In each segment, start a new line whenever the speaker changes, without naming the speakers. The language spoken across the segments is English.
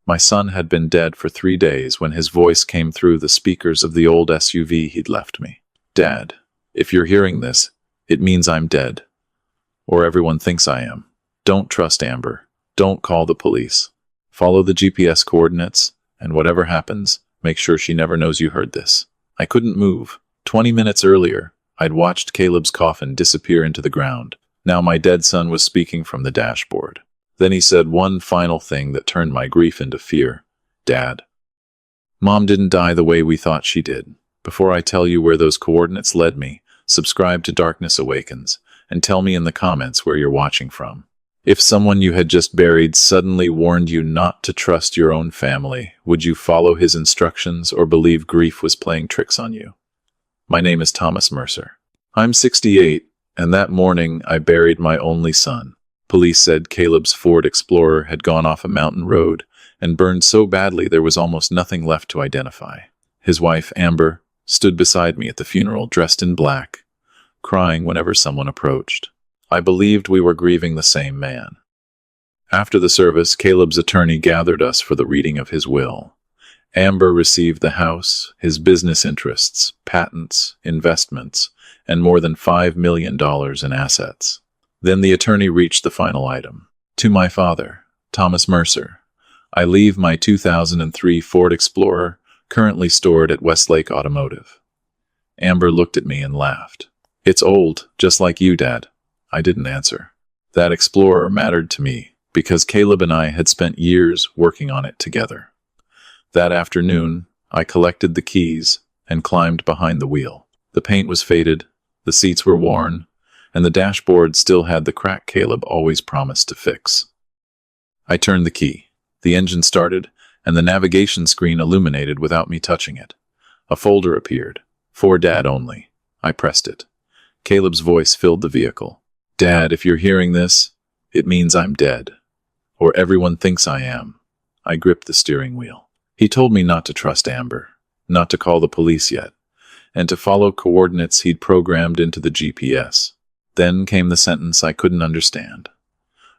My son had been dead for 3 days when his voice came through the speakers of the old SUV he'd left me. Dad, if you're hearing this, it means I'm dead. Or everyone thinks I am. Don't trust Amber. Don't call the police. Follow the GPS coordinates, and whatever happens, make sure she never knows you heard this. I couldn't move. 20 minutes earlier, I'd watched Caleb's coffin disappear into the ground. Now my dead son was speaking from the dashboard. Then he said one final thing that turned my grief into fear. Dad, Mom didn't die the way we thought she did. Before I tell you where those coordinates led me, subscribe to Darkness Awakens, and tell me in the comments where you're watching from. If someone you had just buried suddenly warned you not to trust your own family, would you follow his instructions or believe grief was playing tricks on you? My name is Thomas Mercer. I'm 68, and that morning I buried my only son. Police said Caleb's Ford Explorer had gone off a mountain road and burned so badly there was almost nothing left to identify. His wife, Amber, stood beside me at the funeral dressed in black, crying whenever someone approached. I believed we were grieving the same man. After the service, Caleb's attorney gathered us for the reading of his will. Amber received the house, his business interests, patents, investments, and more than $5 million in assets. Then the attorney reached the final item. To my father, Thomas Mercer, I leave my 2003 Ford Explorer, currently stored at Westlake Automotive. Amber looked at me and laughed. It's old, just like you, Dad. I didn't answer. That Explorer mattered to me because Caleb and I had spent years working on it together. That afternoon, I collected the keys and climbed behind the wheel. The paint was faded, the seats were worn, and the dashboard still had the crack Caleb always promised to fix. I turned the key. The engine started, and the navigation screen illuminated without me touching it. A folder appeared. For Dad only. I pressed it. Caleb's voice filled the vehicle. Dad, if you're hearing this, it means I'm dead. Or everyone thinks I am. I gripped the steering wheel. He told me not to trust Amber, not to call the police yet, and to follow coordinates he'd programmed into the GPS. Then came the sentence I couldn't understand.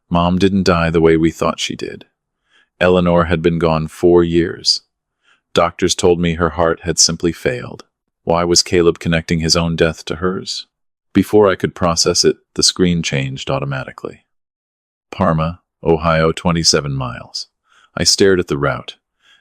Mom didn't die the way we thought she did. Eleanor had been gone 4 years. Doctors told me her heart had simply failed. Why was Caleb connecting his own death to hers? Before I could process it, the screen changed automatically. Parma, Ohio, 27 miles. I stared at the route.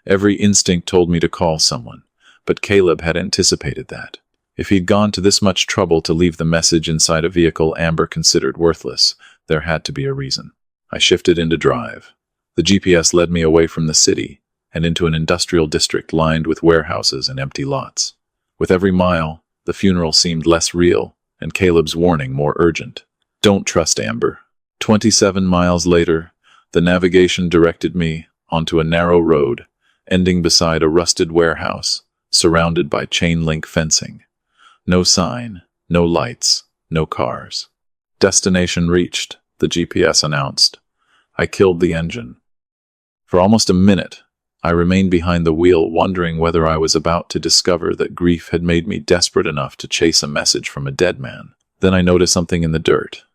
Every instinct told me to call someone, but Caleb had anticipated that. If he'd gone to this much trouble to leave the message inside a vehicle Amber considered worthless, there had to be a reason. I shifted into drive. The GPS led me away from the city and into an industrial district lined with warehouses and empty lots. With every mile, the funeral seemed less real, and Caleb's warning more urgent. Don't trust Amber. 27 miles later, the navigation directed me onto a narrow road, ending beside a rusted warehouse, surrounded by chain-link fencing. No sign, no lights, no cars. Destination reached, the GPS announced. I killed the engine. For almost a minute, I remained behind the wheel, wondering whether I was about to discover that grief had made me desperate enough to chase a message from a dead man. Then I noticed something in the dirt.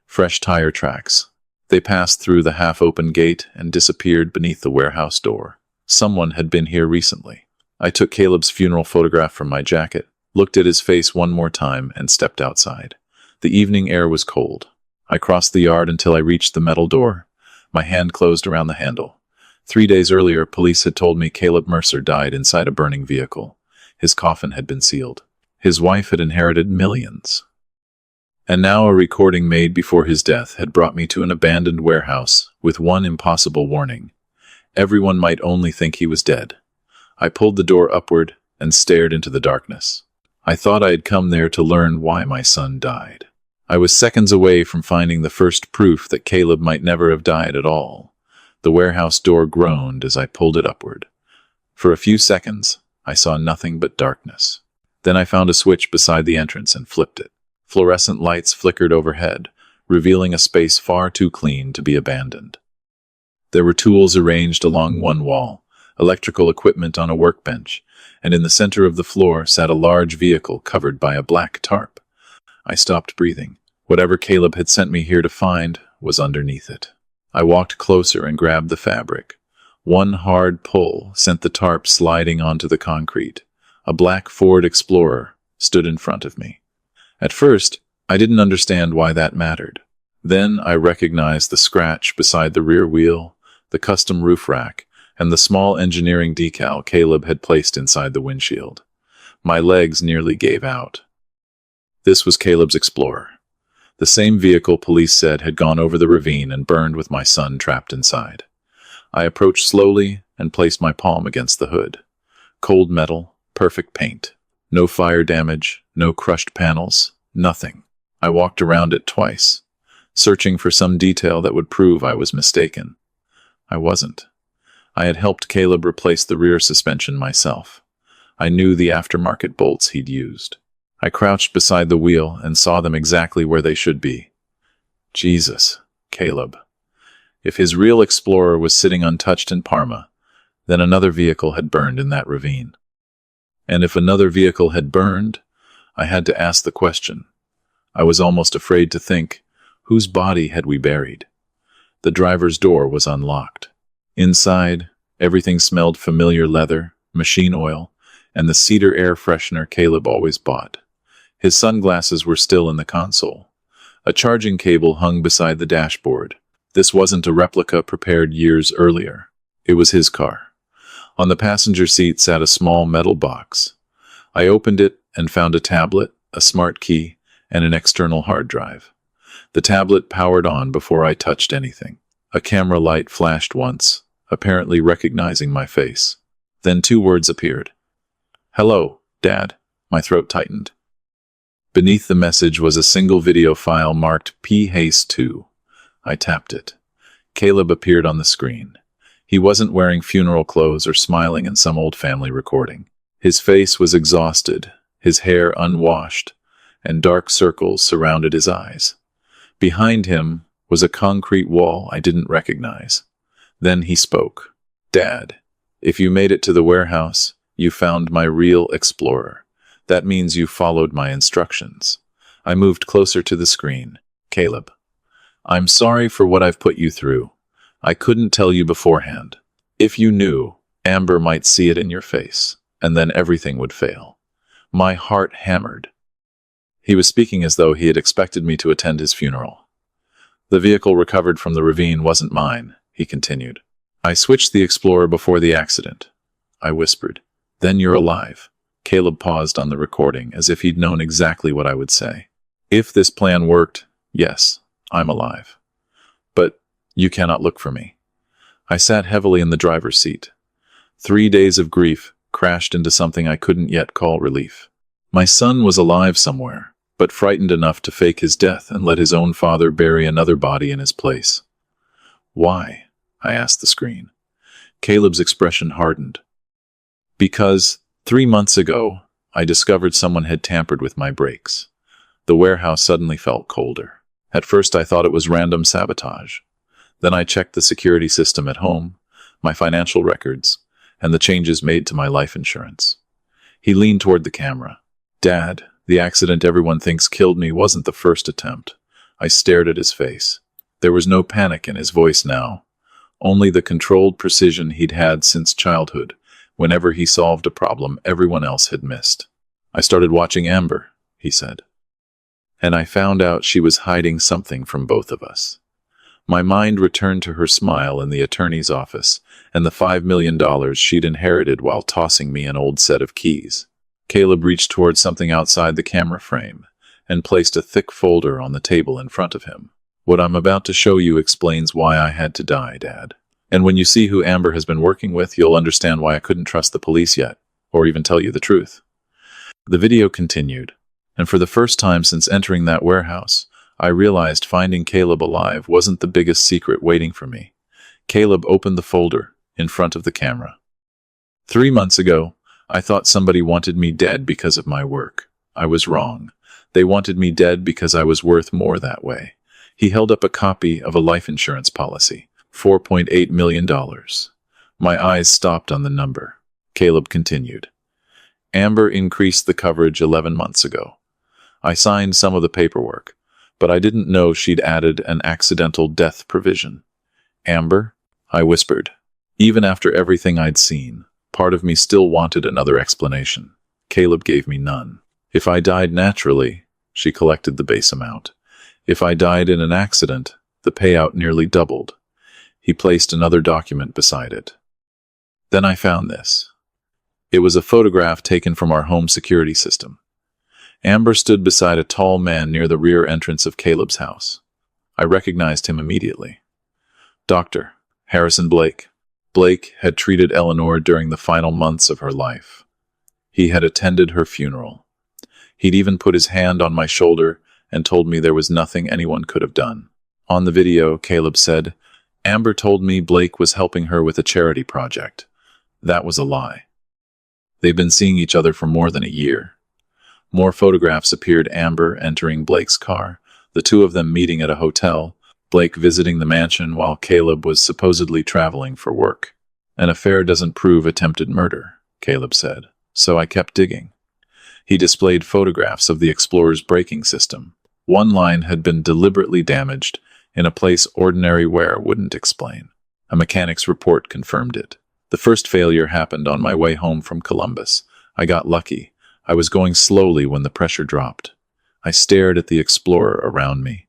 Fresh tire tracks. They passed through the half-open gate and disappeared beneath the warehouse door. Someone had been here recently. I took Caleb's funeral photograph from my jacket, looked at his face one more time, and stepped outside. The evening air was cold. I crossed the yard until I reached the metal door. My hand closed around the handle. 3 days earlier, police had told me Caleb Mercer died inside a burning vehicle. His coffin had been sealed. His wife had inherited millions. And now a recording made before his death had brought me to an abandoned warehouse with one impossible warning. Everyone might only think he was dead. I pulled the door upward and stared into the darkness. I thought I had come there to learn why my son died. I was seconds away from finding the first proof that Caleb might never have died at all. The warehouse door groaned as I pulled it upward. For a few seconds, I saw nothing but darkness. Then I found a switch beside the entrance and flipped it. Fluorescent lights flickered overhead, revealing a space far too clean to be abandoned. There were tools arranged along one wall, electrical equipment on a workbench, and in the center of the floor sat a large vehicle covered by a black tarp. I stopped breathing. Whatever Caleb had sent me here to find was underneath it. I walked closer and grabbed the fabric. One hard pull sent the tarp sliding onto the concrete. A black Ford Explorer stood in front of me. At first, I didn't understand why that mattered. Then I recognized the scratch beside the rear wheel, the custom roof rack, and the small engineering decal Caleb had placed inside the windshield. My legs nearly gave out. This was Caleb's Explorer. The same vehicle police said had gone over the ravine and burned with my son trapped inside. I approached slowly and placed my palm against the hood. Cold metal, perfect paint. No fire damage, no crushed panels, nothing. I walked around it twice, searching for some detail that would prove I was mistaken. I wasn't. I had helped Caleb replace the rear suspension myself. I knew the aftermarket bolts he'd used. I crouched beside the wheel and saw them exactly where they should be. Jesus, Caleb. If his real Explorer was sitting untouched in Parma, then another vehicle had burned in that ravine. And if another vehicle had burned, I had to ask the question. I was almost afraid to think, whose body had we buried? The driver's door was unlocked. Inside, everything smelled familiar leather, machine oil, and the cedar air freshener Caleb always bought. His sunglasses were still in the console. A charging cable hung beside the dashboard. This wasn't a replica prepared years earlier. It was his car. On the passenger seat sat a small metal box. I opened it and found a tablet, a smart key, and an external hard drive. The tablet powered on before I touched anything. A camera light flashed once, apparently recognizing my face. Then 2 words appeared. "Hello, Dad." My throat tightened. Beneath the message was a single video file marked P-Haste2. I tapped it. Caleb appeared on the screen. He wasn't wearing funeral clothes or smiling in some old family recording. His face was exhausted, his hair unwashed, and dark circles surrounded his eyes. Behind him was a concrete wall I didn't recognize. Then he spoke. "Dad, if you made it to the warehouse, you found my real Explorer. That means you followed my instructions." I moved closer to the screen. "Caleb, I'm sorry for what I've put you through. I couldn't tell you beforehand. If you knew, Amber might see it in your face, and then everything would fail." My heart hammered. He was speaking as though he had expected me to attend his funeral. "The vehicle recovered from the ravine wasn't mine," he continued. "I switched the Explorer before the accident," I whispered. "Then you're alive." Caleb paused on the recording as if he'd known exactly what I would say. "If this plan worked, yes, I'm alive. But you cannot look for me." I sat heavily in the driver's seat. 3 days of grief crashed into something I couldn't yet call relief. My son was alive somewhere, but frightened enough to fake his death and let his own father bury another body in his place. "Why?" I asked the screen. Caleb's expression hardened. "Because 3 months ago, I discovered someone had tampered with my brakes." The warehouse suddenly felt colder. At first I thought it was random sabotage. Then I checked the security system at home, my financial records, and the changes made to my life insurance. He leaned toward the camera. "Dad, the accident everyone thinks killed me wasn't the first attempt." I stared at his face. There was no panic in his voice now, only the controlled precision he'd had since childhood, whenever he solved a problem everyone else had missed. "I started watching Amber," he said. "And I found out she was hiding something from both of us." My mind returned to her smile in the attorney's office and the $5 million she'd inherited while tossing me an old set of keys. Caleb reached toward something outside the camera frame and placed a thick folder on the table in front of him. "What I'm about to show you explains why I had to die, Dad. And when you see who Amber has been working with, you'll understand why I couldn't trust the police yet, or even tell you the truth." The video continued, and for the first time since entering that warehouse, I realized finding Caleb alive wasn't the biggest secret waiting for me. Caleb opened the folder in front of the camera. 3 months ago, I thought somebody wanted me dead because of my work. I was wrong. They wanted me dead because I was worth more that way. He held up a copy of a life insurance policy, $4.8 million. My eyes stopped on the number. Caleb continued. "Amber increased the coverage 11 months ago. I signed some of the paperwork, but I didn't know she'd added an accidental death provision." "Amber?" I whispered. Even after everything I'd seen, part of me still wanted another explanation. Caleb gave me none. If I died naturally, she collected the base amount. If I died in an accident, the payout nearly doubled. He placed another document beside it. Then I found this. It was a photograph taken from our home security system. Amber stood beside a tall man near the rear entrance of Caleb's house. I recognized him immediately. Dr. Harrison Blake. Blake had treated Eleanor during the final months of her life. He had attended her funeral. He'd even put his hand on my shoulder and told me there was nothing anyone could have done. On the video, Caleb said, Amber told me Blake was helping her with a charity project. That was a lie. They've been seeing each other for more than a year. More photographs appeared: Amber entering Blake's car, the two of them meeting at a hotel, Blake visiting the mansion while Caleb was supposedly traveling for work. An affair doesn't prove attempted murder, Caleb said, so I kept digging. He displayed photographs of the Explorer's braking system. One line had been deliberately damaged in a place ordinary wear wouldn't explain. A mechanic's report confirmed it. The first failure happened on my way home from Columbus. I got lucky. I was going slowly when the pressure dropped. I stared at the Explorer around me.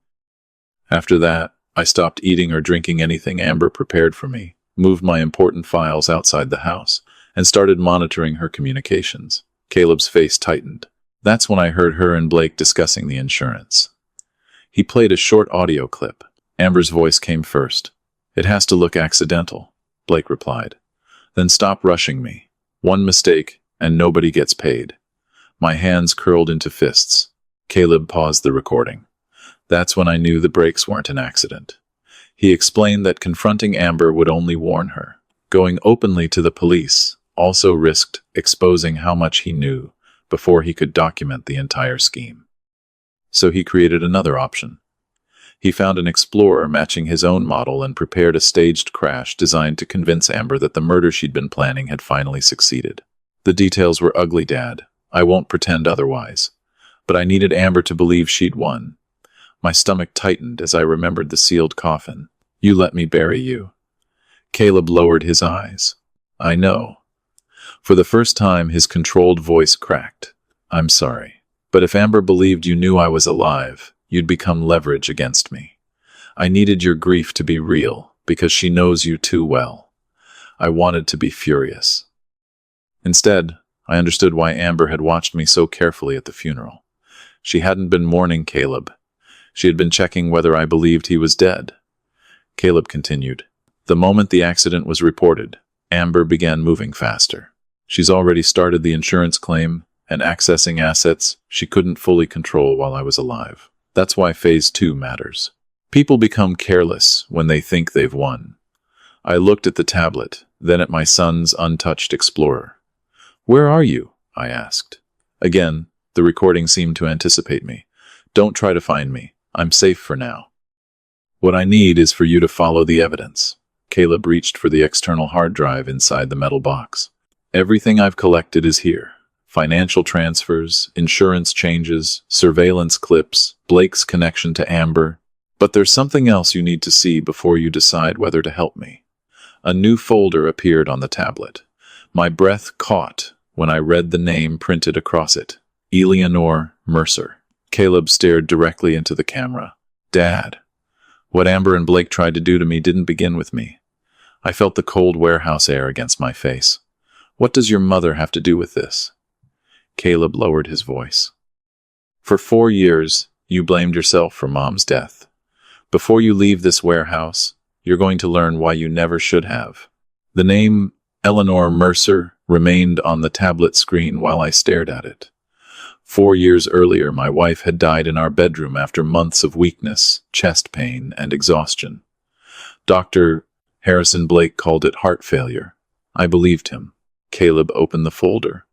After that, I stopped eating or drinking anything Amber prepared for me, moved my important files outside the house, and started monitoring her communications. Caleb's face tightened. That's when I heard her and Blake discussing the insurance. He played a short audio clip. Amber's voice came first. It has to look accidental, Blake replied. Then stop rushing me. One mistake, and nobody gets paid. My hands curled into fists. Caleb paused the recording. That's when I knew the brakes weren't an accident. He explained that confronting Amber would only warn her. Going openly to the police also risked exposing how much he knew before he could document the entire scheme. So he created another option. He found an Explorer matching his own model and prepared a staged crash designed to convince Amber that the murder she'd been planning had finally succeeded. The details were ugly, Dad. I won't pretend otherwise. But I needed Amber to believe she'd won. My stomach tightened as I remembered the sealed coffin. You let me bury you. Caleb lowered his eyes. I know. For the first time, his controlled voice cracked. I'm sorry. But if Amber believed you knew I was alive, you'd become leverage against me. I needed your grief to be real, because she knows you too well. I wanted to be furious. Instead, I understood why Amber had watched me so carefully at the funeral. She hadn't been mourning Caleb. She had been checking whether I believed he was dead. Caleb continued. The moment the accident was reported, Amber began moving faster. She's already started the insurance claim and accessing assets she couldn't fully control while I was alive. That's why Phase 2 matters. People become careless when they think they've won. I looked at the tablet, then at my son's untouched Explorer. Where are you? I asked. Again, the recording seemed to anticipate me. Don't try to find me. I'm safe for now. What I need is for you to follow the evidence. Caleb reached for the external hard drive inside the metal box. Everything I've collected is here. Financial transfers, insurance changes, surveillance clips, Blake's connection to Amber. But there's something else you need to see before you decide whether to help me. A new folder appeared on the tablet. My breath caught when I read the name printed across it. Eleanor Mercer. Caleb stared directly into the camera. Dad, what Amber and Blake tried to do to me didn't begin with me. I felt the cold warehouse air against my face. What does your mother have to do with this? Caleb lowered his voice. For 4 years, you blamed yourself for Mom's death. Before you leave this warehouse, you're going to learn why you never should have. The name Eleanor Mercer remained on the tablet screen while I stared at it. 4 years earlier, my wife had died in our bedroom after months of weakness, chest pain, and exhaustion. Dr. Harrison Blake called it heart failure. I believed him. Caleb opened the folder.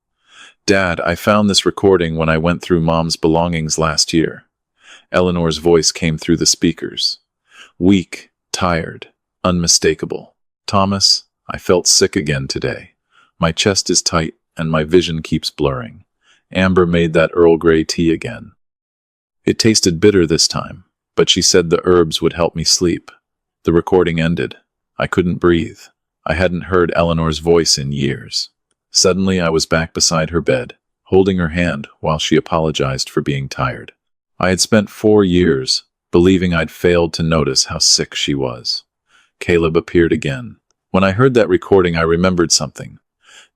Dad, I found this recording when I went through Mom's belongings last year. Eleanor's voice came through the speakers. Weak, tired, unmistakable. Thomas, I felt sick again today. My chest is tight and my vision keeps blurring. Amber made that Earl Grey tea again. It tasted bitter this time, but she said the herbs would help me sleep. The recording ended. I couldn't breathe. I hadn't heard Eleanor's voice in years. Suddenly, I was back beside her bed, holding her hand while she apologized for being tired. I had spent 4 years believing I'd failed to notice how sick she was. Caleb appeared again. When I heard that recording, I remembered something.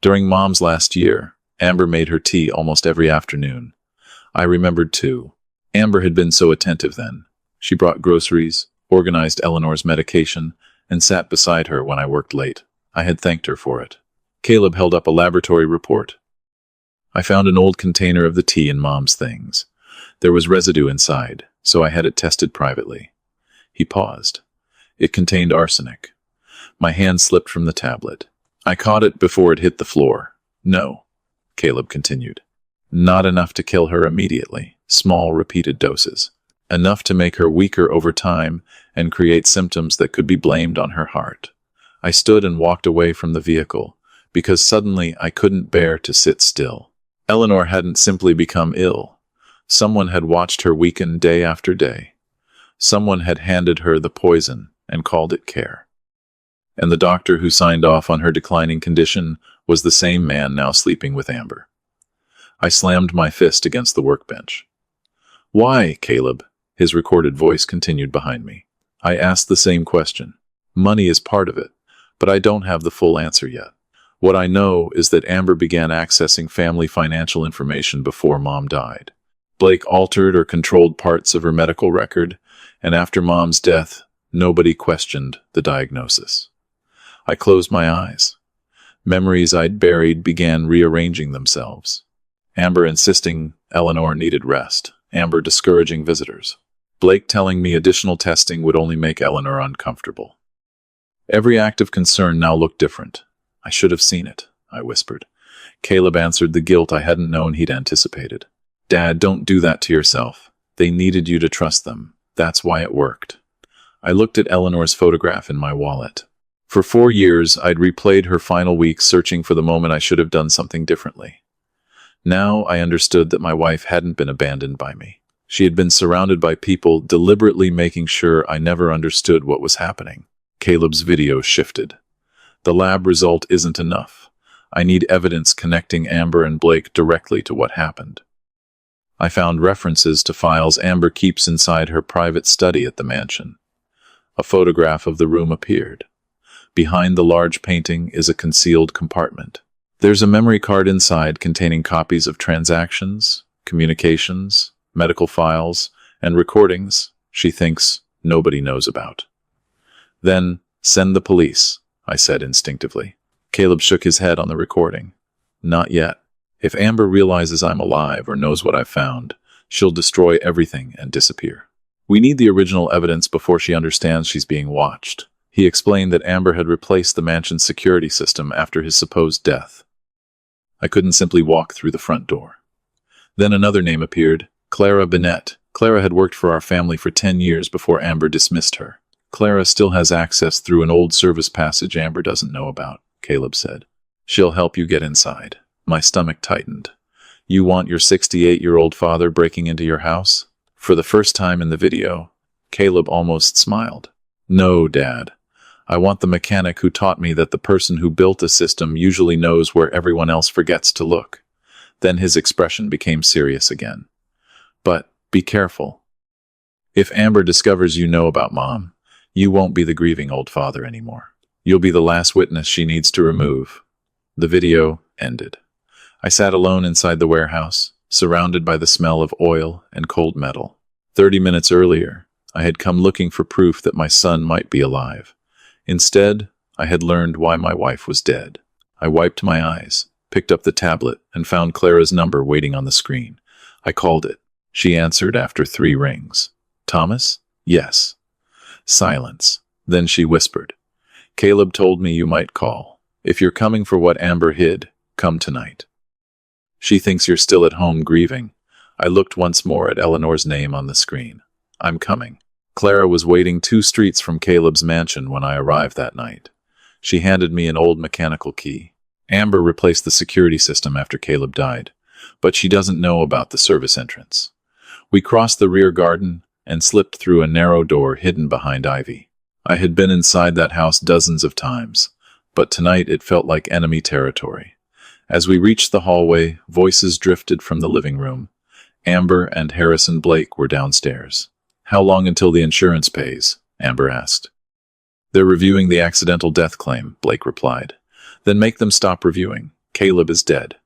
During Mom's last year, Amber made her tea almost every afternoon. I remembered too. Amber had been so attentive then. She brought groceries, organized Eleanor's medication, and sat beside her when I worked late. I had thanked her for it. Caleb held up a laboratory report. I found an old container of the tea in Mom's things. There was residue inside, so I had it tested privately. He paused. It contained arsenic. My hand slipped from the tablet. I caught it before it hit the floor. No, Caleb continued. Not enough to kill her immediately. Small, repeated doses. Enough to make her weaker over time and create symptoms that could be blamed on her heart. I stood and walked away from the vehicle, because suddenly I couldn't bear to sit still. Eleanor hadn't simply become ill. Someone had watched her weaken day after day. Someone had handed her the poison and called it care. And the doctor who signed off on her declining condition was the same man now sleeping with Amber. I slammed my fist against the workbench. Why, Caleb? His recorded voice continued behind me. I asked the same question. Money is part of it, but I don't have the full answer yet. What I know is that Amber began accessing family financial information before Mom died. Blake altered or controlled parts of her medical record, and after Mom's death, nobody questioned the diagnosis. I closed my eyes. Memories I'd buried began rearranging themselves. Amber insisting Eleanor needed rest. Amber discouraging visitors. Blake telling me additional testing would only make Eleanor uncomfortable. Every act of concern now looked different. I should have seen it, I whispered. Caleb answered the guilt I hadn't known he'd anticipated. Dad, don't do that to yourself. They needed you to trust them. That's why it worked. I looked at Eleanor's photograph in my wallet. For 4 years, I'd replayed her final weeks searching for the moment I should have done something differently. Now I understood that my wife hadn't been abandoned by me. She had been surrounded by people deliberately making sure I never understood what was happening. Caleb's video shifted. The lab result isn't enough. I need evidence connecting Amber and Blake directly to what happened. I found references to files Amber keeps inside her private study at the mansion. A photograph of the room appeared. Behind the large painting is a concealed compartment. There's a memory card inside containing copies of transactions, communications, medical files, and recordings she thinks nobody knows about. Then, send the police, I said instinctively. Caleb shook his head on the recording. Not yet. If Amber realizes I'm alive or knows what I've found, she'll destroy everything and disappear. We need the original evidence before she understands she's being watched. He explained that Amber had replaced the mansion's security system after his supposed death. I couldn't simply walk through the front door. Then another name appeared, Clara Bennett. Clara had worked for our family for 10 years before Amber dismissed her. Clara still has access through an old service passage Amber doesn't know about, Caleb said. She'll help you get inside. My stomach tightened. You want your 68-year-old father breaking into your house? For the first time in the video, Caleb almost smiled. No, Dad. I want the mechanic who taught me that the person who built a system usually knows where everyone else forgets to look. Then his expression became serious again. But be careful. If Amber discovers you know about Mom, you won't be the grieving old father anymore. You'll be the last witness she needs to remove. The video ended. I sat alone inside the warehouse, surrounded by the smell of oil and cold metal. 30 minutes earlier, I had come looking for proof that my son might be alive. Instead, I had learned why my wife was dead. I wiped my eyes, picked up the tablet, and found Clara's number waiting on the screen. I called it. She answered after 3 rings. Thomas? Yes. Silence. Then she whispered. Caleb told me you might call. If you're coming for what Amber hid, come tonight. She thinks you're still at home grieving. I looked once more at Eleanor's name on the screen. I'm coming. Clara was waiting 2 streets from Caleb's mansion when I arrived that night. She handed me an old mechanical key. Amber replaced the security system after Caleb died, but she doesn't know about the service entrance. We crossed the rear garden and slipped through a narrow door hidden behind ivy. I had been inside that house dozens of times, but tonight it felt like enemy territory. As we reached the hallway, voices drifted from the living room. Amber and Harrison Blake were downstairs. "How long until the insurance pays?" Amber asked. "They're reviewing the accidental death claim," Blake replied. "Then make them stop reviewing. Caleb is dead."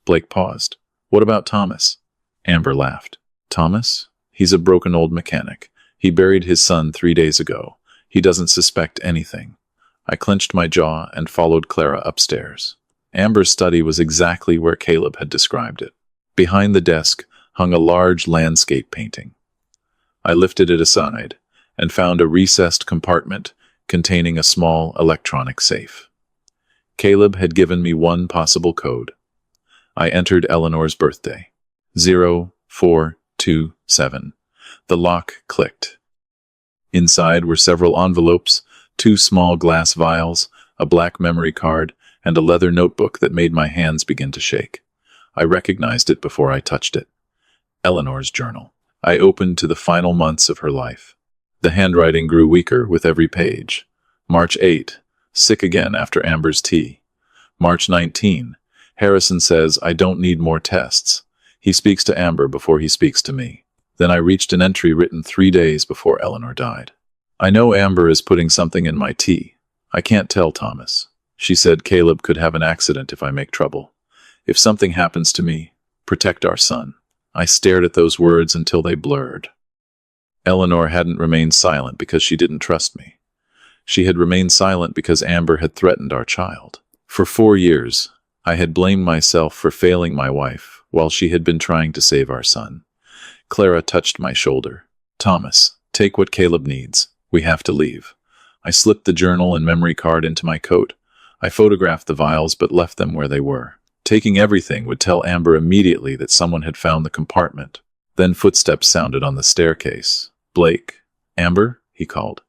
Blake paused. "What about Thomas?" Amber laughed. "Thomas? He's a broken old mechanic. He buried his son 3 days ago. He doesn't suspect anything." I clenched my jaw and followed Clara upstairs. Amber's study was exactly where Caleb had described it. Behind the desk hung a large landscape painting. I lifted it aside and found a recessed compartment containing a small electronic safe. Caleb had given me one possible code. I entered Eleanor's birthday. 0427. The lock clicked. Inside were several envelopes, 2 small glass vials, a black memory card, and a leather notebook that made my hands begin to shake. I recognized it before I touched it. Eleanor's journal. I opened to the final months of her life. The handwriting grew weaker with every page. March 8. Sick again after Amber's tea. March 19. Harrison says I don't need more tests. He speaks to Amber before he speaks to me. Then I reached an entry written 3 days before Eleanor died. "I know Amber is putting something in my tea. I can't tell Thomas. She said Caleb could have an accident if I make trouble. If something happens to me, protect our son." I stared at those words until they blurred. Eleanor hadn't remained silent because she didn't trust me. She had remained silent because Amber had threatened our child. For 4 years, I had blamed myself for failing my wife while she had been trying to save our son. Clara touched my shoulder. "Thomas, take what Caleb needs. We have to leave." I slipped the journal and memory card into my coat. I photographed the vials but left them where they were. Taking everything would tell Amber immediately that someone had found the compartment. Then footsteps sounded on the staircase. "Blake? Amber?" he called.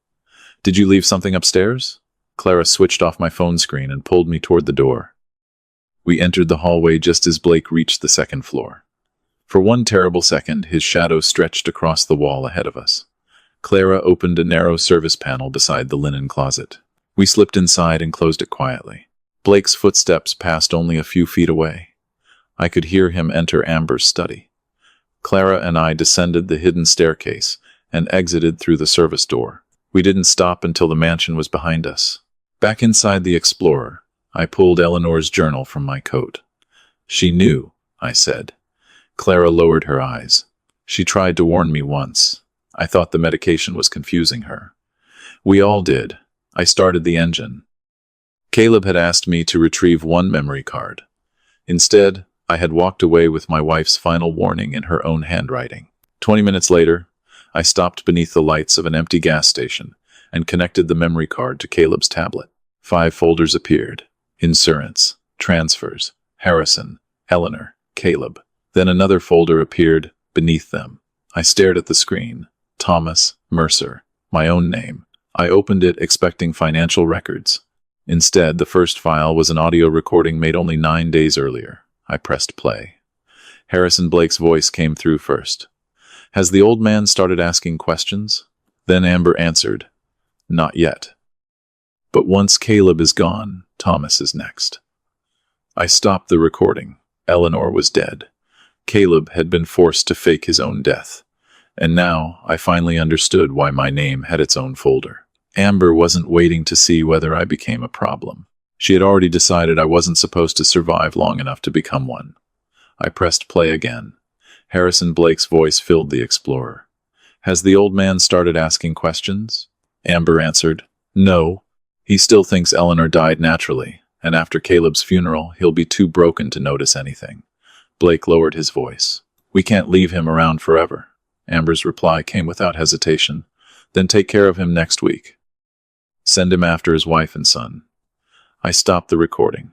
"Did you leave something upstairs?" Clara switched off my phone screen and pulled me toward the door. We entered the hallway just as Blake reached the 2nd floor. For one terrible second, his shadow stretched across the wall ahead of us. Clara opened a narrow service panel beside the linen closet. We slipped inside and closed it quietly. Blake's footsteps passed only a few feet away. I could hear him enter Amber's study. Clara and I descended the hidden staircase and exited through the service door. We didn't stop until the mansion was behind us. Back inside the Explorer, I pulled Eleanor's journal from my coat. "She knew," I said. Clara lowered her eyes. "She tried to warn me once. I thought the medication was confusing her." "We all did. I started the engine." Caleb had asked me to retrieve one memory card. Instead, I had walked away with my wife's final warning in her own handwriting. 20 minutes later, I stopped beneath the lights of an empty gas station and connected the memory card to Caleb's tablet. 5 folders appeared. Insurance, transfers, Harrison, Eleanor, Caleb. Then another folder appeared beneath them. I stared at the screen. Thomas, Mercer, my own name. I opened it expecting financial records. Instead, the first file was an audio recording made only 9 days earlier. I pressed play. Harrison Blake's voice came through first. "Has the old man started asking questions?" Then Amber answered, "Not yet. But once Caleb is gone, Thomas is next." I stopped the recording. Eleanor was dead. Caleb had been forced to fake his own death. And now I finally understood why my name had its own folder. Amber wasn't waiting to see whether I became a problem. She had already decided I wasn't supposed to survive long enough to become one. I pressed play again. Harrison Blake's voice filled the Explorer. "Has the old man started asking questions?" Amber answered, "No. He still thinks Eleanor died naturally, and after Caleb's funeral, he'll be too broken to notice anything." Blake lowered his voice. "We can't leave him around forever." Amber's reply came without hesitation. "Then take care of him next week. Send him after his wife and son." I stopped the recording.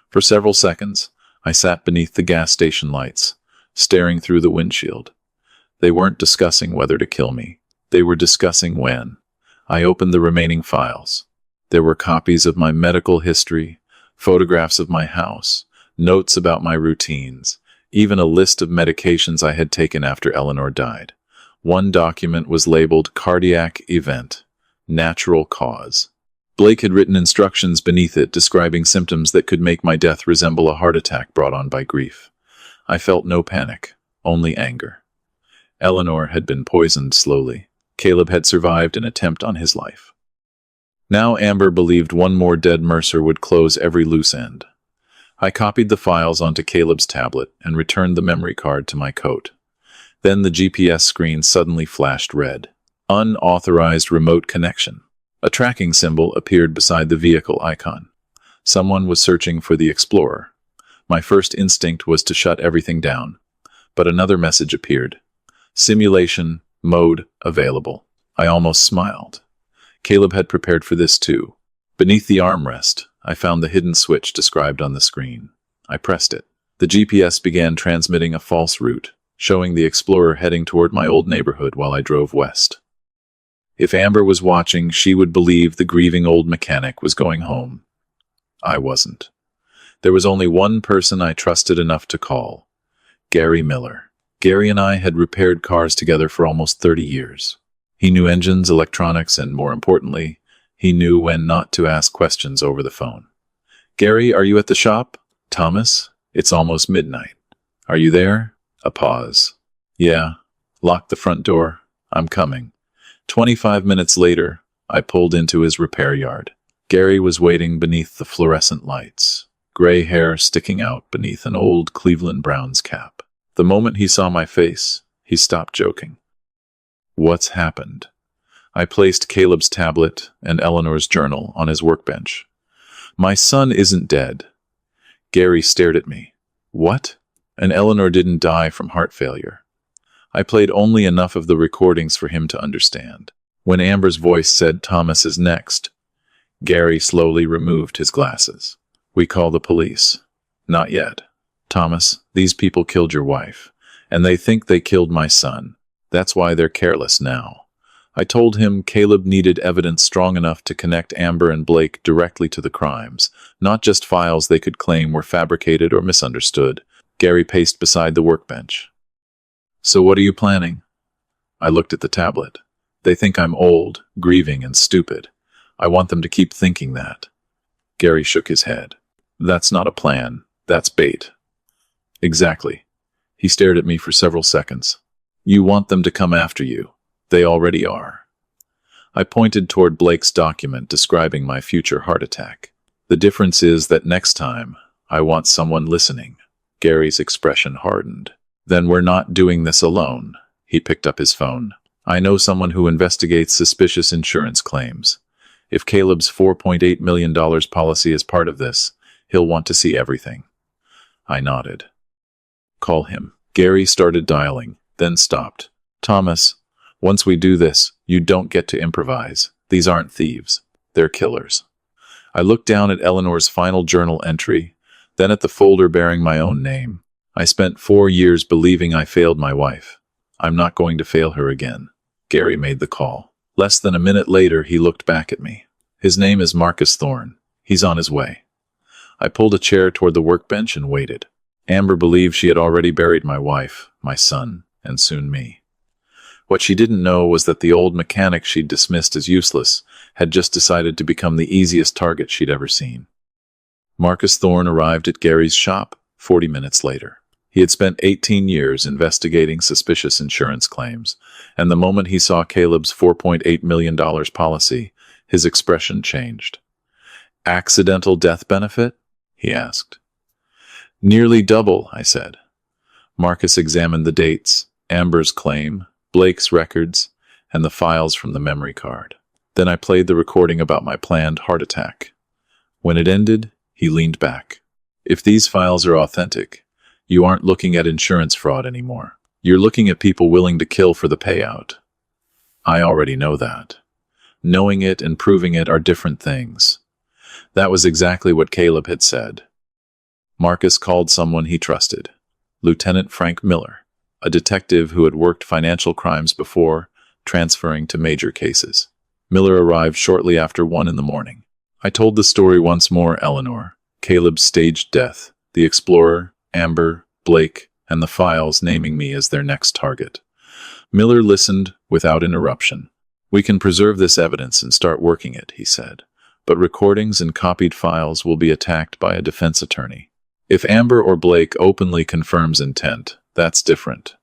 For several seconds, I sat beneath the gas station lights, staring through the windshield. They weren't discussing whether to kill me. They were discussing when. I opened the remaining files. There were copies of my medical history, photographs of my house, notes about my routines, even a list of medications I had taken after Eleanor died. One document was labeled Cardiac Event, Natural Cause. Blake had written instructions beneath it describing symptoms that could make my death resemble a heart attack brought on by grief. I felt no panic, only anger. Eleanor had been poisoned slowly. Caleb had survived an attempt on his life. Now Amber believed one more dead Mercer would close every loose end. I copied the files onto Caleb's tablet and returned the memory card to my coat. Then the GPS screen suddenly flashed red. Unauthorized remote connection. A tracking symbol appeared beside the vehicle icon. Someone was searching for the Explorer. My first instinct was to shut everything down. But another message appeared. Simulation mode available. I almost smiled. Caleb had prepared for this too. Beneath the armrest, I found the hidden switch described on the screen. I pressed it. The GPS began transmitting a false route, showing the Explorer heading toward my old neighborhood while I drove west. If Amber was watching, she would believe the grieving old mechanic was going home. I wasn't. There was only one person I trusted enough to call. Gary Miller. Gary and I had repaired cars together for almost 30 years. He knew engines, electronics, and more importantly, he knew when not to ask questions over the phone. Gary, are you at the shop? Thomas, it's almost midnight. Are you there? A pause. Yeah. Lock the front door. I'm coming. 25 minutes later, I pulled into his repair yard. Gary was waiting beneath the fluorescent lights, gray hair sticking out beneath an old Cleveland Browns cap. The moment he saw my face, he stopped joking. What's happened? I placed Caleb's tablet and Eleanor's journal on his workbench. My son isn't dead. Gary stared at me. What? And Eleanor didn't die from heart failure. I played only enough of the recordings for him to understand. When Amber's voice said Thomas is next, Gary slowly removed his glasses. We call the police. Not yet. Thomas, these people killed your wife, and they think they killed my son. That's why they're careless now. I told him Caleb needed evidence strong enough to connect Amber and Blake directly to the crimes, not just files they could claim were fabricated or misunderstood. Gary paced beside the workbench. So what are you planning? I looked at the tablet. They think I'm old, grieving, and stupid. I want them to keep thinking that. Gary shook his head. That's not a plan. That's bait. Exactly. He stared at me for several seconds. You want them to come after you. They already are. I pointed toward Blake's document describing my future heart attack. The difference is that next time, I want someone listening. Gary's expression hardened. Then we're not doing this alone. He picked up his phone. I know someone who investigates suspicious insurance claims. If Caleb's $4.8 million policy is part of this, he'll want to see everything. I nodded. Call him. Gary started dialing, then stopped. Thomas, once we do this, you don't get to improvise. These aren't thieves. They're killers. I looked down at Eleanor's final journal entry, then at the folder bearing my own name. I spent 4 years believing I failed my wife. I'm not going to fail her again. Gary made the call. Less than a minute later, he looked back at me. His name is Marcus Thorne. He's on his way. I pulled a chair toward the workbench and waited. Amber believed she had already buried my wife, my son, and soon me. What she didn't know was that the old mechanic she'd dismissed as useless had just decided to become the easiest target she'd ever seen. Marcus Thorne arrived at Gary's shop 40 minutes later. He had spent 18 years investigating suspicious insurance claims, and the moment he saw Caleb's $4.8 million policy, his expression changed. Accidental death benefit? He asked. Nearly double, I said. Marcus examined the dates, Amber's claim, Blake's records, and the files from the memory card. Then I played the recording about my planned heart attack. When it ended, he leaned back. If these files are authentic, you aren't looking at insurance fraud anymore. You're looking at people willing to kill for the payout. I already know that. Knowing it and proving it are different things. That was exactly what Caleb had said. Marcus called someone he trusted, Lieutenant Frank Miller, a detective who had worked financial crimes before, transferring to major cases. Miller arrived shortly after 1 in the morning. I told the story once more, Eleanor, Caleb's staged death, the Explorer, Amber, Blake, and the files naming me as their next target. Miller listened without interruption. We can preserve this evidence and start working it, he said. but recordings and copied files will be attacked by a defense attorney. If Amber or Blake openly confirms intent, that's different.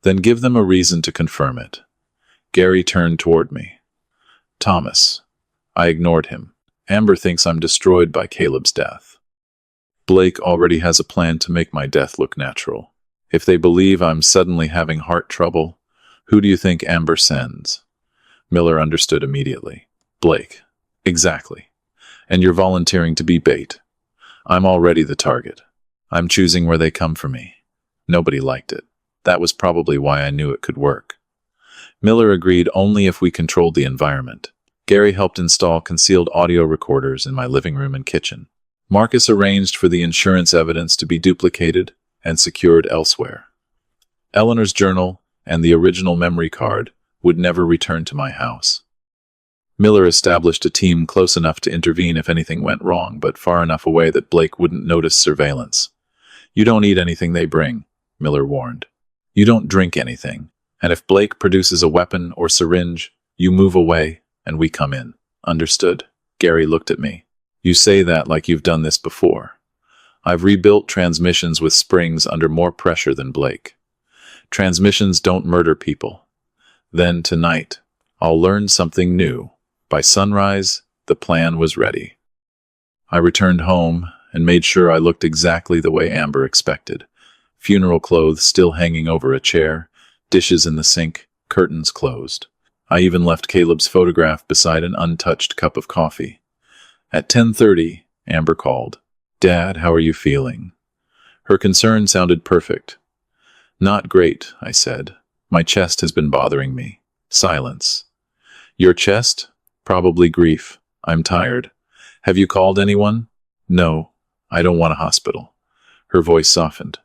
Then give them a reason to confirm it. Gary turned toward me. Thomas. I ignored him. Amber thinks I'm destroyed by Caleb's death. Blake already has a plan to make my death look natural. If they believe I'm suddenly having heart trouble, who do you think Amber sends? Miller understood immediately. Blake. Exactly. And you're volunteering to be bait. I'm already the target. I'm choosing where they come for me. Nobody liked it. That was probably why I knew it could work. Miller agreed only if we controlled the environment. Gary helped install concealed audio recorders in my living room and kitchen. Marcus arranged for the insurance evidence to be duplicated and secured elsewhere. Eleanor's journal and the original memory card would never return to my house. Miller established a team close enough to intervene if anything went wrong, but far enough away that Blake wouldn't notice surveillance. You don't eat anything they bring, Miller warned. You don't drink anything, and if Blake produces a weapon or syringe, you move away and we come in. Understood? Gary looked at me. You say that like you've done this before. I've rebuilt transmissions with springs under more pressure than Blake. Transmissions don't murder people. Then tonight, I'll learn something new. By sunrise, the plan was ready. I returned home and made sure I looked exactly the way Amber expected. Funeral clothes still hanging over a chair, dishes in the sink, curtains closed. I even left Caleb's photograph beside an untouched cup of coffee. At 10:30, Amber called. Dad, how are you feeling? Her concern sounded perfect. Not great, I said. My chest has been bothering me. Silence. Your chest? Probably grief. I'm tired. Have you called anyone? No, I don't want a hospital. Her voice softened.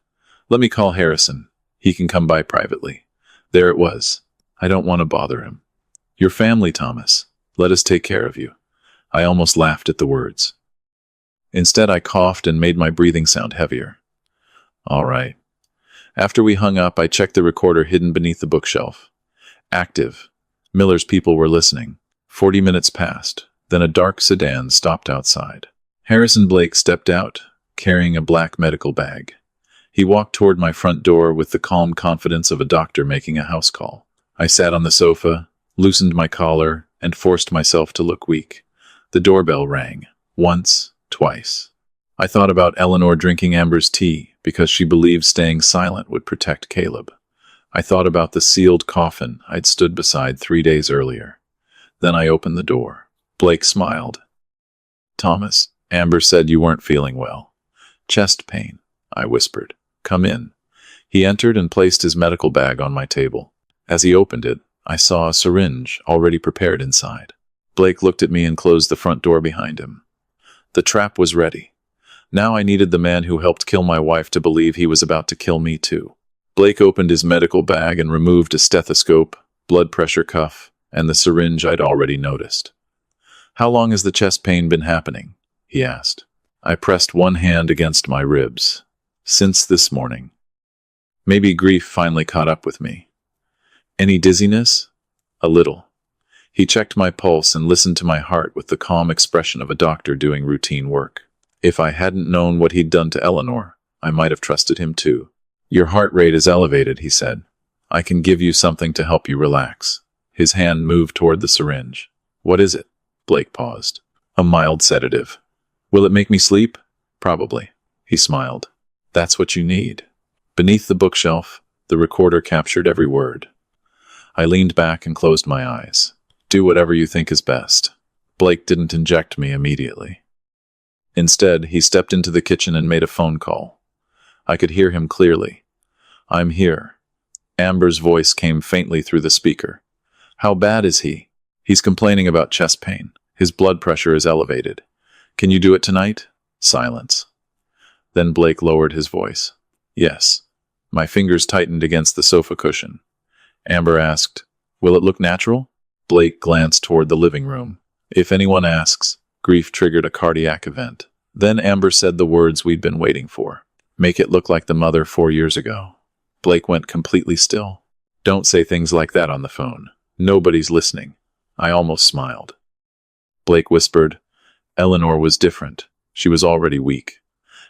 Let me call Harrison. He can come by privately. There it was. I don't want to bother him. Your family, Thomas. Let us take care of you. I almost laughed at the words. Instead, I coughed and made my breathing sound heavier. All right. After we hung up, I checked the recorder hidden beneath the bookshelf. Active. Miller's people were listening. 40 minutes passed. Then a dark sedan stopped outside. Harrison Blake stepped out, carrying a black medical bag. He walked toward my front door with the calm confidence of a doctor making a house call. I sat on the sofa, loosened my collar, and forced myself to look weak. The doorbell rang. Once, twice. I thought about Eleanor drinking Amber's tea because she believed staying silent would protect Caleb. I thought about the sealed coffin I'd stood beside 3 days earlier. Then I opened the door. Blake smiled. Thomas, Amber said you weren't feeling well. Chest pain, I whispered. Come in. He entered and placed his medical bag on my table. As he opened it, I saw a syringe already prepared inside. Blake looked at me and closed the front door behind him. The trap was ready. Now I needed the man who helped kill my wife to believe he was about to kill me too. Blake opened his medical bag and removed a stethoscope, blood pressure cuff, and the syringe I'd already noticed. How long has the chest pain been happening? He asked. I pressed one hand against my ribs. Since this morning. Maybe grief finally caught up with me. Any dizziness? A little. He checked my pulse and listened to my heart with the calm expression of a doctor doing routine work. If I hadn't known what he'd done to Eleanor, I might have trusted him too. Your heart rate is elevated, he said. I can give you something to help you relax. His hand moved toward the syringe. What is it? Blake paused. A mild sedative. Will it make me sleep? Probably. He smiled. That's what you need. Beneath the bookshelf, the recorder captured every word. I leaned back and closed my eyes. Do whatever you think is best. Blake didn't inject me immediately. Instead, he stepped into the kitchen and made a phone call. I could hear him clearly. I'm here. Amber's voice came faintly through the speaker. How bad is he? He's complaining about chest pain. His blood pressure is elevated. Can you do it tonight? Silence. Then Blake lowered his voice. Yes. My fingers tightened against the sofa cushion. Amber asked, Will it look natural? Blake glanced toward the living room. If anyone asks, grief triggered a cardiac event. Then Amber said the words we'd been waiting for. Make it look like the mother 4 years ago. Blake went completely still. Don't say things like that on the phone. Nobody's listening. I almost smiled. Blake whispered, Eleanor was different. She was already weak.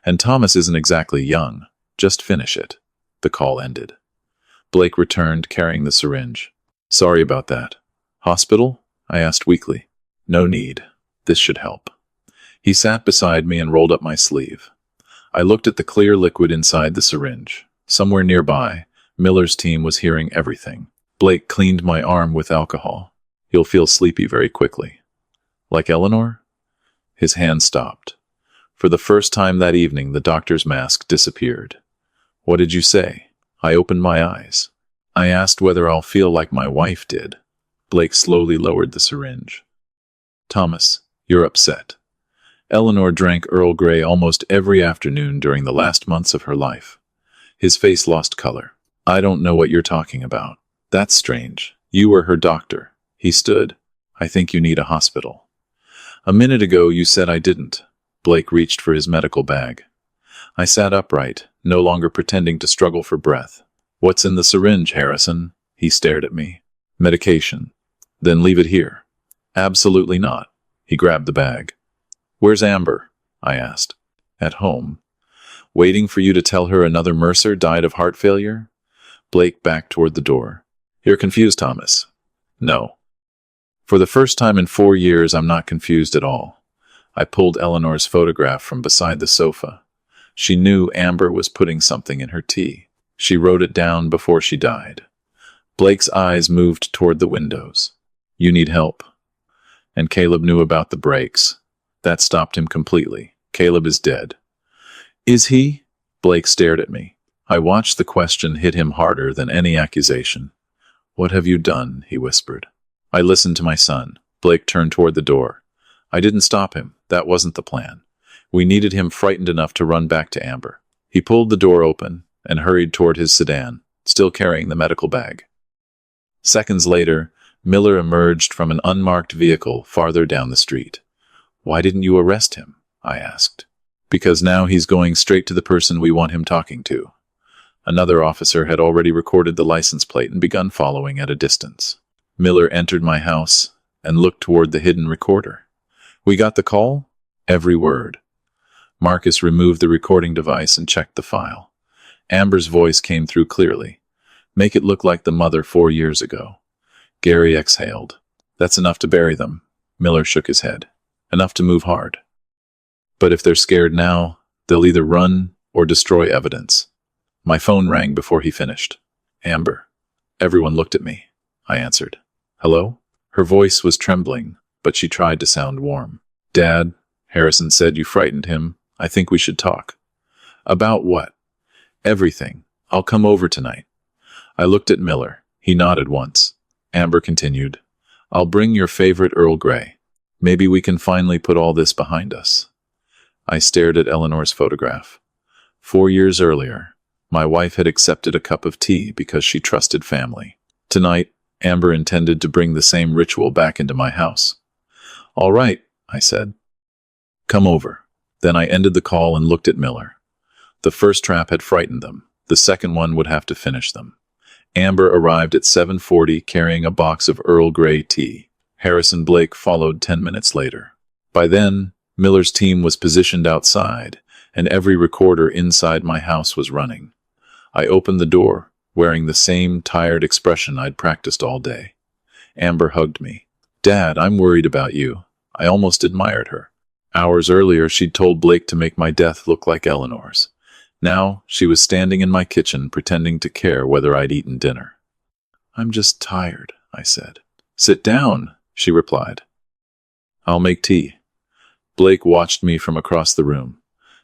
And Thomas isn't exactly young. Just finish it. The call ended. Blake returned, carrying the syringe. Sorry about that. Hospital? I asked weakly. No need. This should help. He sat beside me and rolled up my sleeve. I looked at the clear liquid inside the syringe. Somewhere nearby, Miller's team was hearing everything. Blake cleaned my arm with alcohol. You'll feel sleepy very quickly. Like Eleanor? His hand stopped. For the first time that evening, the doctor's mask disappeared. What did you say? I opened my eyes. I asked whether I'll feel like my wife did. Blake slowly lowered the syringe. Thomas, you're upset. Eleanor drank Earl Grey almost every afternoon during the last months of her life. His face lost color. I don't know what you're talking about. That's strange. You were her doctor. He stood. I think you need a hospital. A minute ago you said I didn't. Blake reached for his medical bag. I sat upright, no longer pretending to struggle for breath. What's in the syringe, Harrison? He stared at me. Medication. Then leave it here. Absolutely not. He grabbed the bag. Where's Amber? I asked. At home. Waiting for you to tell her another Mercer died of heart failure? Blake backed toward the door. You're confused, Thomas. No. For the first time in 4 years, I'm not confused at all. I pulled Eleanor's photograph from beside the sofa. She knew Amber was putting something in her tea. She wrote it down before she died. Blake's eyes moved toward the windows. You need help. And Caleb knew about the brakes. That stopped him completely. Caleb is dead. Is he? Blake stared at me. I watched the question hit him harder than any accusation. What have you done? He whispered. I listened to my son. Blake turned toward the door. I didn't stop him. That wasn't the plan. We needed him frightened enough to run back to Amber. He pulled the door open and hurried toward his sedan, still carrying the medical bag. Seconds later, Miller emerged from an unmarked vehicle farther down the street. Why didn't you arrest him? I asked. Because now he's going straight to the person we want him talking to. Another officer had already recorded the license plate and begun following at a distance. Miller entered my house and looked toward the hidden recorder. We got the call? Every word. Marcus removed the recording device and checked the file. Amber's voice came through clearly. Make it look like the mother 4 years ago. Gary exhaled. That's enough to bury them. Miller shook his head. Enough to move hard. But if they're scared now, they'll either run or destroy evidence. My phone rang before he finished. Amber. Everyone looked at me. I answered. Hello? Her voice was trembling, but she tried to sound warm. Dad, Harrison said you frightened him. I think we should talk. About what? Everything. I'll come over tonight. I looked at Miller. He nodded once. Amber continued. I'll bring your favorite Earl Grey. Maybe we can finally put all this behind us. I stared at Eleanor's photograph. 4 years earlier, my wife had accepted a cup of tea because she trusted family. Tonight, Amber intended to bring the same ritual back into my house. All right, I said. Come over. Then I ended the call and looked at Miller. The first trap had frightened them. The second one would have to finish them. Amber arrived at 7:40 carrying a box of Earl Grey tea. Harrison Blake followed 10 minutes later. By then, Miller's team was positioned outside, and every recorder inside my house was running. I opened the door, wearing the same tired expression I'd practiced all day. Amber hugged me. Dad, I'm worried about you. I almost admired her. Hours earlier, she'd told Blake to make my death look like Eleanor's. Now, she was standing in my kitchen pretending to care whether I'd eaten dinner. I'm just tired, I said. Sit down, she replied. I'll make tea. Blake watched me from across the room.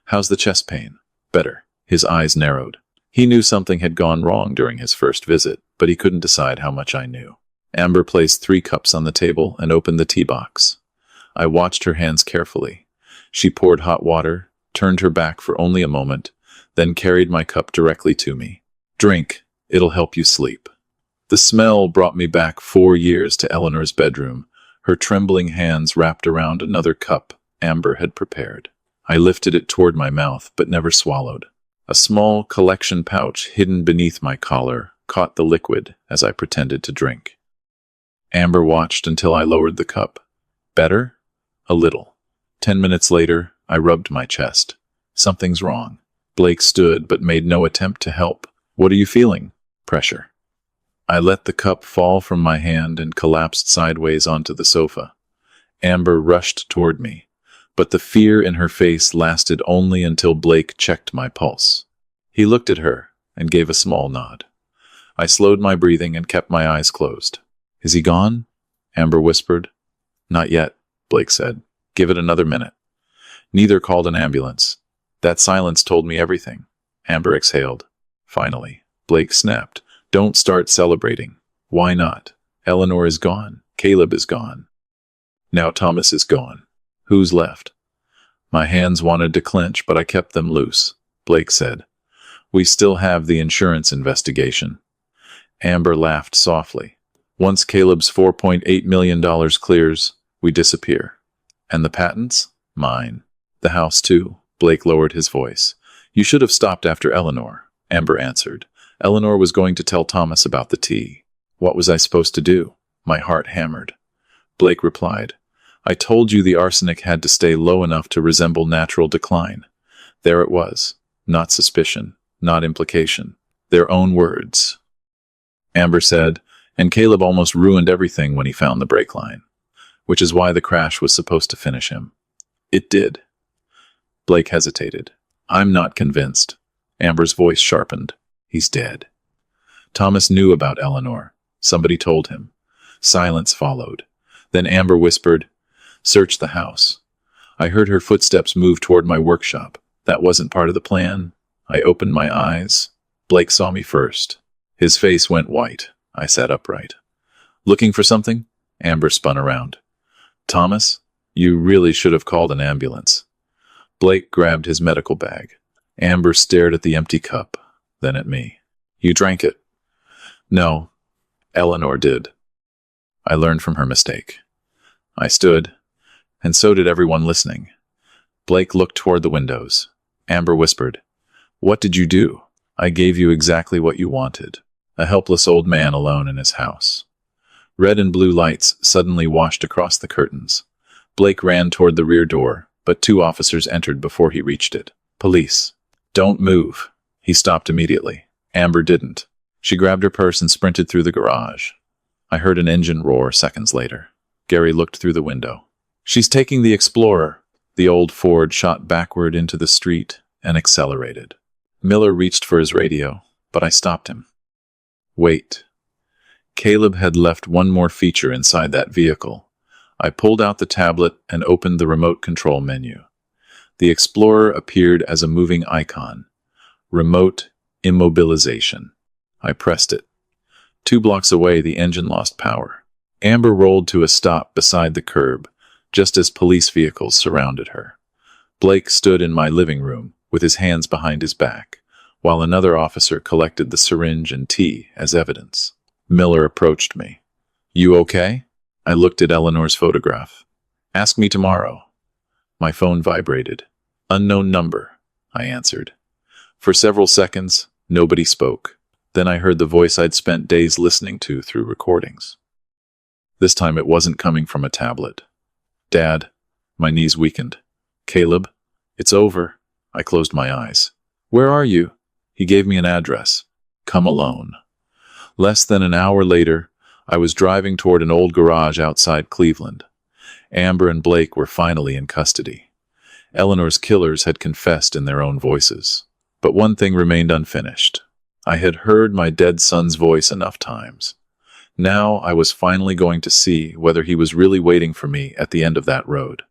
How's the chest pain? Better. His eyes narrowed. He knew something had gone wrong during his first visit, but he couldn't decide how much I knew. Amber placed 3 cups on the table and opened the tea box. I watched her hands carefully. She poured hot water, turned her back for only a moment, then carried my cup directly to me. Drink. It'll help you sleep. The smell brought me back 4 years to Eleanor's bedroom, her trembling hands wrapped around another cup Amber had prepared. I lifted it toward my mouth, but never swallowed. A small collection pouch hidden beneath my collar caught the liquid as I pretended to drink. Amber watched until I lowered the cup. Better? A little. 10 minutes later, I rubbed my chest. Something's wrong. Blake stood but made no attempt to help. What are you feeling? Pressure. I let the cup fall from my hand and collapsed sideways onto the sofa. Amber rushed toward me, but the fear in her face lasted only until Blake checked my pulse. He looked at her and gave a small nod. I slowed my breathing and kept my eyes closed. Is he gone? Amber whispered. Not yet, Blake said. Give it another minute. Neither called an ambulance. That silence told me everything. Amber exhaled. Finally, Blake snapped. Don't start celebrating. Why not? Eleanor is gone. Caleb is gone. Now Thomas is gone. Who's left? My hands wanted to clench, but I kept them loose. Blake said, We still have the insurance investigation. Amber laughed softly. Once Caleb's $4.8 million clears, we disappear. And the patents? Mine. The house, too. Blake lowered his voice. You should have stopped after Eleanor, Amber answered. Eleanor was going to tell Thomas about the tea. What was I supposed to do? My heart hammered. Blake replied, I told you the arsenic had to stay low enough to resemble natural decline. There it was. Not suspicion, not implication. Their own words. Amber said, and Caleb almost ruined everything when he found the brake line, which is why the crash was supposed to finish him. It did. Blake hesitated. I'm not convinced. Amber's voice sharpened. He's dead. Thomas knew about Eleanor. Somebody told him. Silence followed. Then Amber whispered, Search the house. I heard her footsteps move toward my workshop. That wasn't part of the plan. I opened my eyes. Blake saw me first. His face went white. I sat upright. Looking for something? Amber spun around. Thomas, you really should have called an ambulance. Blake grabbed his medical bag. Amber stared at the empty cup, then at me. You drank it? No. Eleanor did. I learned from her mistake. I stood, and so did everyone listening. Blake looked toward the windows. Amber whispered, What did you do? I gave you exactly what you wanted. A helpless old man alone in his house. Red and blue lights suddenly washed across the curtains. Blake ran toward the rear door, but 2 officers entered before he reached it. Police. Don't move. He stopped immediately. Amber didn't. She grabbed her purse and sprinted through the garage. I heard an engine roar seconds later. Gary looked through the window. She's taking the Explorer. The old Ford shot backward into the street and accelerated. Miller reached for his radio, but I stopped him. Wait. Caleb had left one more feature inside that vehicle. I pulled out the tablet and opened the remote control menu. The Explorer appeared as a moving icon. Remote immobilization. I pressed it. 2 blocks away, the engine lost power. Amber rolled to a stop beside the curb, just as police vehicles surrounded her. Blake stood in my living room, with his hands behind his back, while another officer collected the syringe and tea as evidence. Miller approached me. You okay? I looked at Eleanor's photograph. Ask me tomorrow. My phone vibrated. Unknown number, I answered. For several seconds, nobody spoke. Then I heard the voice I'd spent days listening to through recordings. This time it wasn't coming from a tablet. Dad, my knees weakened. Caleb, it's over. I closed my eyes. Where are you? He gave me an address. Come alone. Less than an hour later, I was driving toward an old garage outside Cleveland. Amber and Blake were finally in custody. Eleanor's killers had confessed in their own voices. But one thing remained unfinished. I had heard my dead son's voice enough times. Now I was finally going to see whether he was really waiting for me at the end of that road.